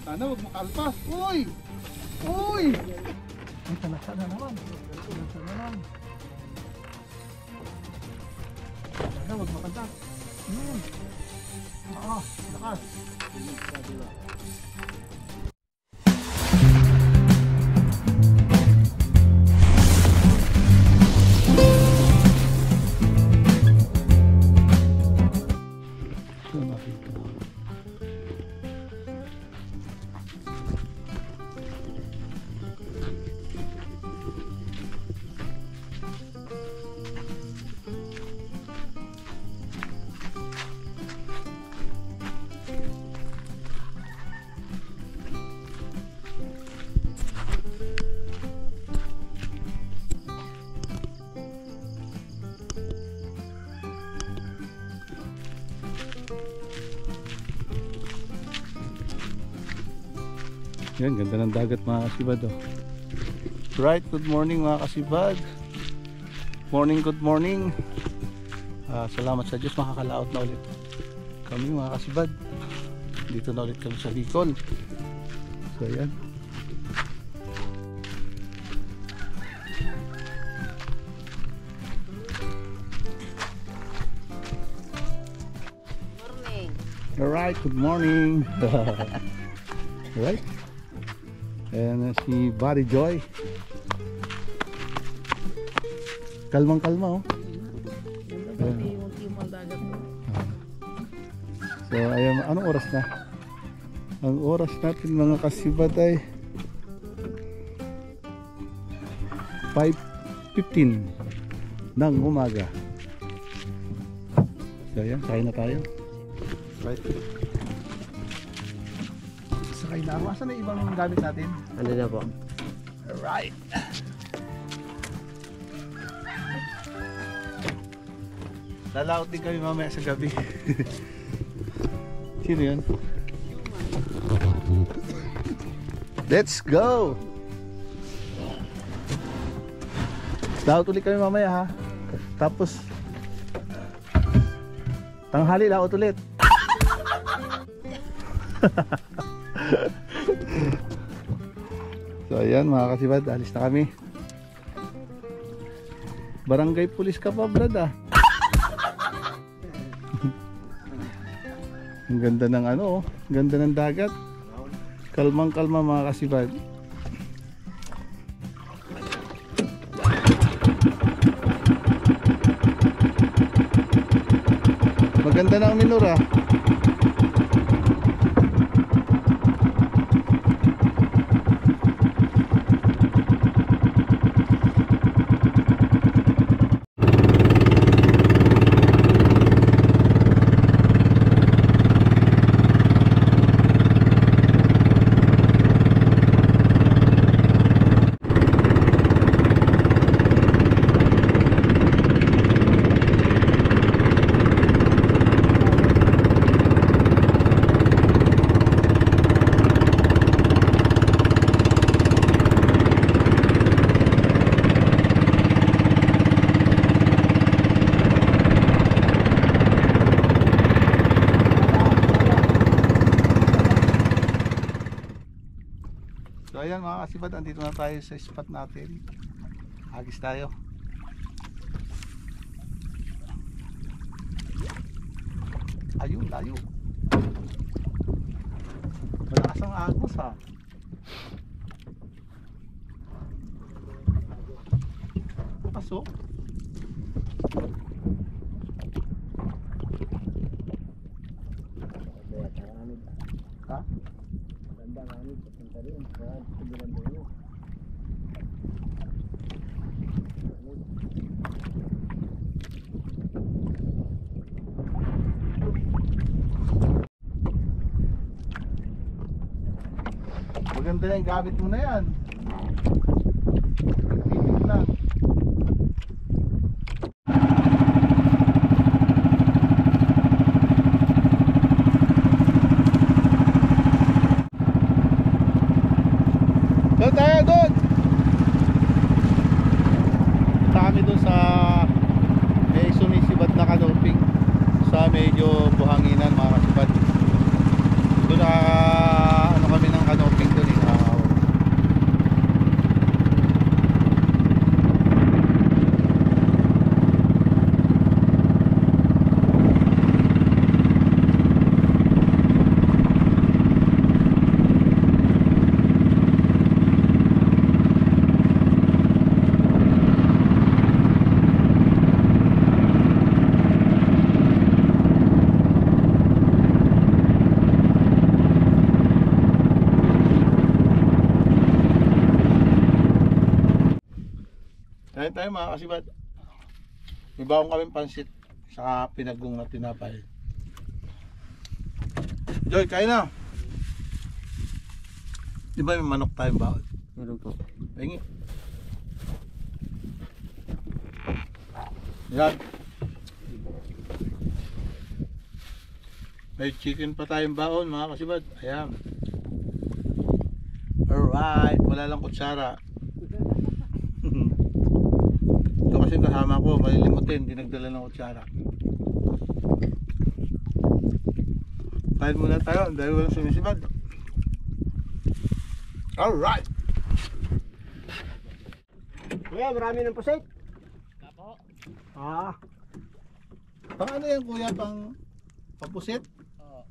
Sana huwag makalpas. Uy! Uy! Ay, talasa na naman. Talasa na naman. Sana huwag makalpas. Lakas. Yan, ganda ng dagat mga kasibad oh. Right, good morning mga kasibad. Good morning. Salamat sa Diyos, makakalaot na ulit kami mga kasibad. Dito na ulit kami sa Bicol. So yan. Morning. Alright, good morning. Alright. Ayan si Buddy Joy. Kalmang-kalma oh. So ayan, anong oras na? Ang oras natin mga kasibad ay 5:15 ng umaga. So ayan, kain na tayo. Right. Sakay na ako. Asan na ibang gamit natin? Ano na po? Alright. Lalaot din kami mamaya sa gabi. Sino yan? Let's go! Laot ulit kami mamaya ha. Tapos tanghali laot ulit. So ayan mga kasibad, alis na kami. Barangay pulis ka pa brad ah. Ang ganda ng ano, ganda ng dagat. Kalmang kalma mga kasibad. Maganda na ang minura. So ayan mga kasibad, andito na tayo sa spot natin. Agis tayo. Ayun, layo. Malakas ang agos ha. Pasok. Ha? Maganda nga nito, papunta rin. Tubulan mo yun. Maganda yung gamit mo na yan. Titig lang. Doon tayo doon. Punta kami doon sa may sumisibat na kanoping sa medyo buhanginan mga kasibat. Doon na ano kami ng Kain tayo mga kasibad. May bawang kaming pansit saka pinagong na tinapay. Joy, kain na. Di ba may manok tayong bawal? Meron po. Pahingi. Yan. May chicken pa tayong baon mga kasibad. Ayan. Alright. Wala lang kutsara. Ito kasi kasama ko. Malilimutin. Hindi nagdala ng kutsara. Kain muna tayo. Dahil walang sumisibad. Alright. Kuya, marami ng pusit. Apo. Ah. Pang ano yan kuya? Pang papusit? Oo.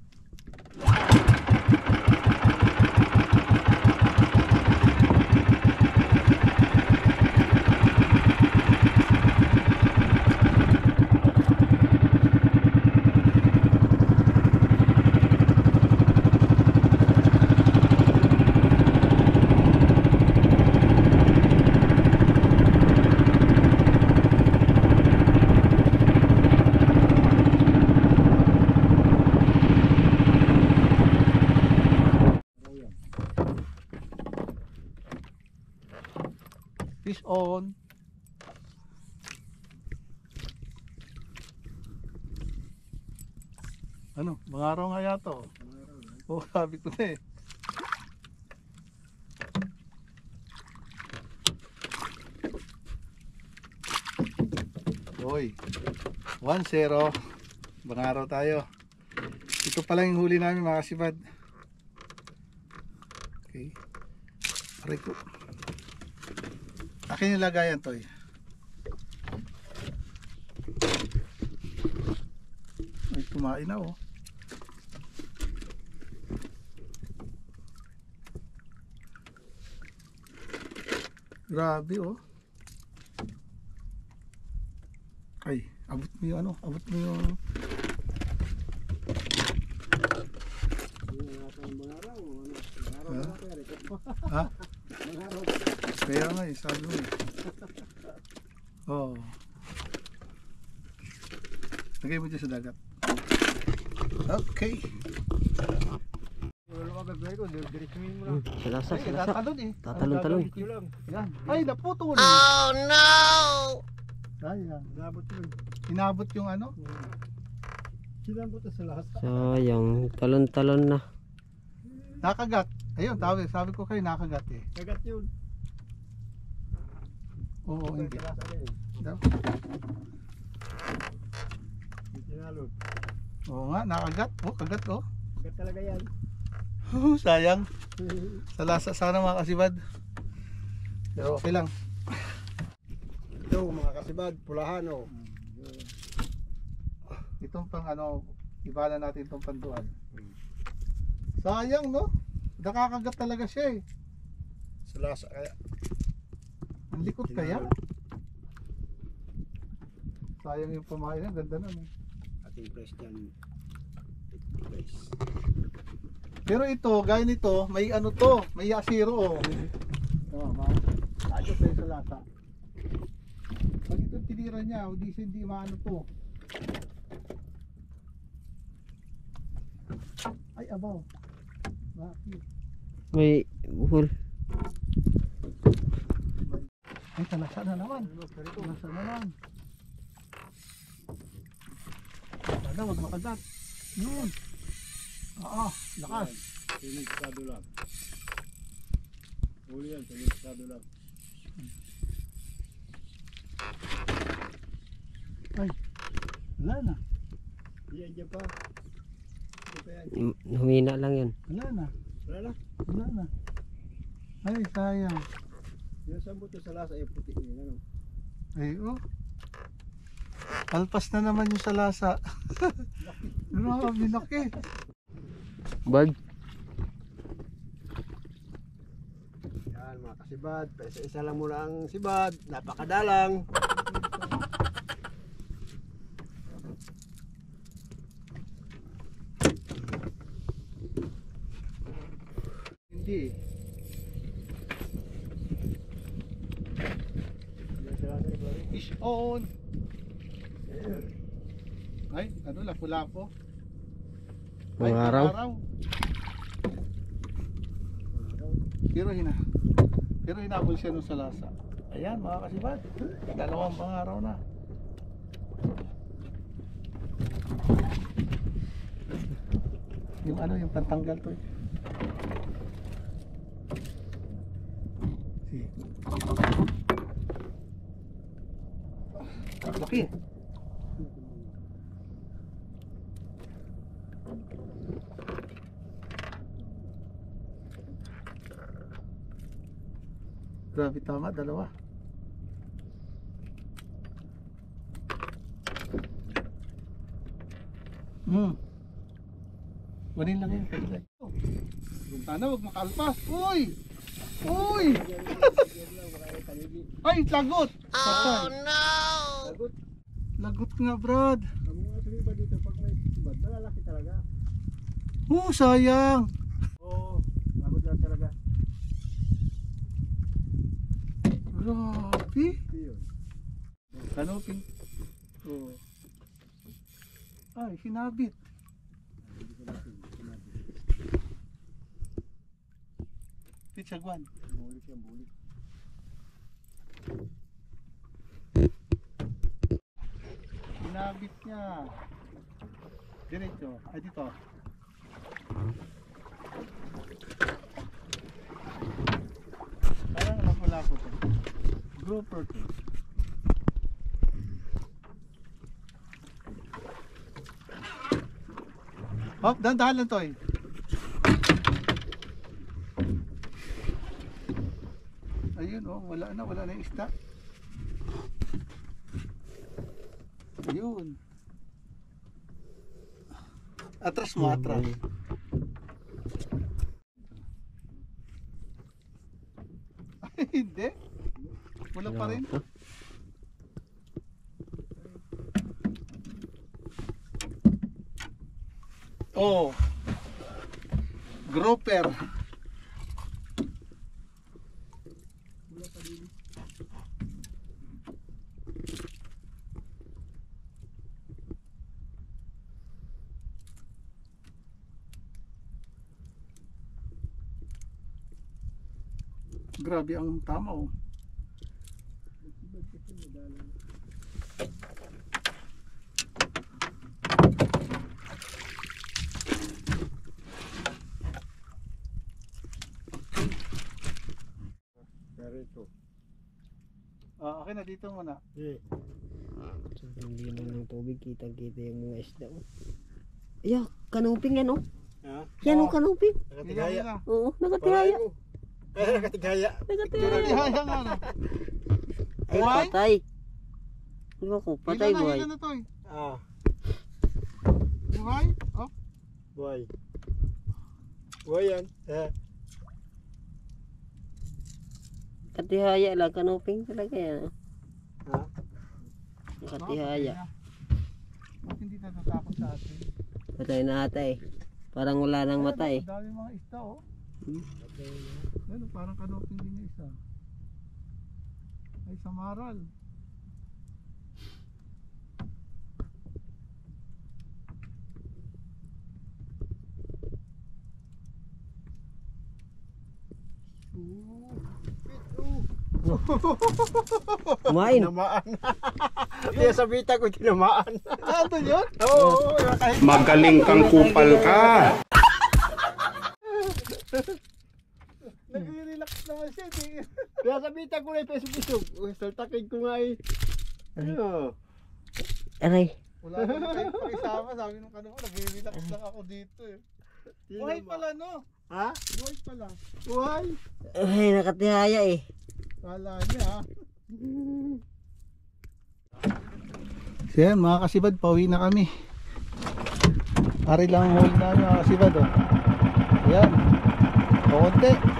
Fish on. Ano? Mga araw nga yata oh. Oh, sabi ko na eh. Hoy. 1-0. Mga araw tayo. Ito pala yung huli namin mga kasibad. Okay. Aray ko. Akin yung lagayan to eh. Ay, kumain na oh. Grabe oh. Ay, abot mo yung ano, abot mo yung ha? Kaya nga eh, sabi mo eh. Oh. Lagay mo dyan sa dagat. Okay. Sa lasa, sa lasa. Tatalon eh. Tatalon-talon. Yan. Ay, naputol. Oh no! Sayang. Inabot yun. Inabot yung ano? Sinabot sa lasa. Sayang, talon-talon na. Nakagat. Ayun, sabi ko kayo nakagat eh. Kagat yun. Oo, hindi. Tinalon. Oo nga, nakagat. Oh, kagat oh. Kagat talaga yan. Sayang. Sa lasa sana mga kasibad. Pero okay lang. Ito mga kasibad, pulahan oh. Itong pang ano, ibala natin itong panduan. Sayang no? Nakakagat talaga siya eh. Sa lasa kaya. Ang likod kaya? Sayang yung pamain niya, ganda na no? Ating price dyan. Price. Pero ito, gaya nito, may ano to, may asiro oh. Oh, ayos tayo sa lasa. Pag ito tinira niya, hindi maano to. Ay, abaw. Bakit? May buhol. Ay, talasa na naman. Talasa na naman. Sana, wag makagat. Yun. Oo, lakas. Sinisado lang. Huli yan, sinisado lang. Ay, wala na. Yan dyan pa. Humina lang yan. Wala na. Wala na. Wala na. Ay, sayang. Yung sambot sa lasa ay puti yun. Ano? Ay, oh. Alpas na naman yung sa lasa. Grabe, laki. Bag. Yan mga kasibad. Isa-isa lang muna ang sibad. Napakadalang. Hindi. Yan sa lasa. Oo. Ay, ano, lapu-lapo. Ay, Mga araw. Pero hinabol siya nung sa lasa. Ayan mga kasibad, dalawang pangaraw na. Yung ano, yung pantanggal to. Si. Laki. Grabe, tama, dalawa. Kunin lang yun. Sana wag makalpas. Uy! Uy! Ay, lagot! Oh no! Lagot. Lagot nga, Brad. Ang mga sumiba dito pag may sibad, malalaki talaga. Sayang. Oo, lagot lang talaga. Grabe. Yun. Kanoping. Oh. Ay, sinabit. Pitsagwan. Bulik yan, bulik. Sinabit niya. Diretso. Ay, dito. Parang lapo-lapo to. Grouper to. Hop, dahan-dahan lang to eh. Ayun oh, wala na yung isda. Ayun. Atras mo, atras. Ay, hindi. Wala pa rin. Oh. Grouper. Grabe ang tama oh. Karito. Okay na dito muna. Eh, Sobrang linaw ng tubig, kitang-kita yung mga isda. Oh. Ayan, kanuping yan oh. ha? Yan oh, kanuping. Nakatigaya. Oo, nakatihaya. Nakatigaya. Nakatihaya. Tihaya nga no. Ay, Buhay? patay. Ano ko, patay buhay. Ilan na to eh. Ah, Buhay? Oh. buhay. Buhay yan. Katihaya lang, kanuping talaga yan. Ha? Nakatihaya. Ba't hindi natatakot sa atin? Patay na ata eh. Parang wala nang mata eh. Ang dami mga isda oh. Hmm. Ano, parang kanoping din yung isa. Ay, samaral. Kumain. Tinamaan. Kaya sa bita ko tinamaan. Ano yun? Oo, kahit Magaling kang kupal ka. Nag-relax naman siya. kaya sa bita ko na pesog-pesog. Saltakin ko nga eh. Ano? Aray. Wala naman kayo pakisama. Sabi nung kanong nag-relax lang ako dito eh. Buhay pala no? Ha? Buhay pala. Buhay? Ay, nakatihaya eh. Kala niya ha. So yan mga kasibad, pauwi na kami. Ari lang ang huli namin mga kasibad oh. Ayan. Kaunti.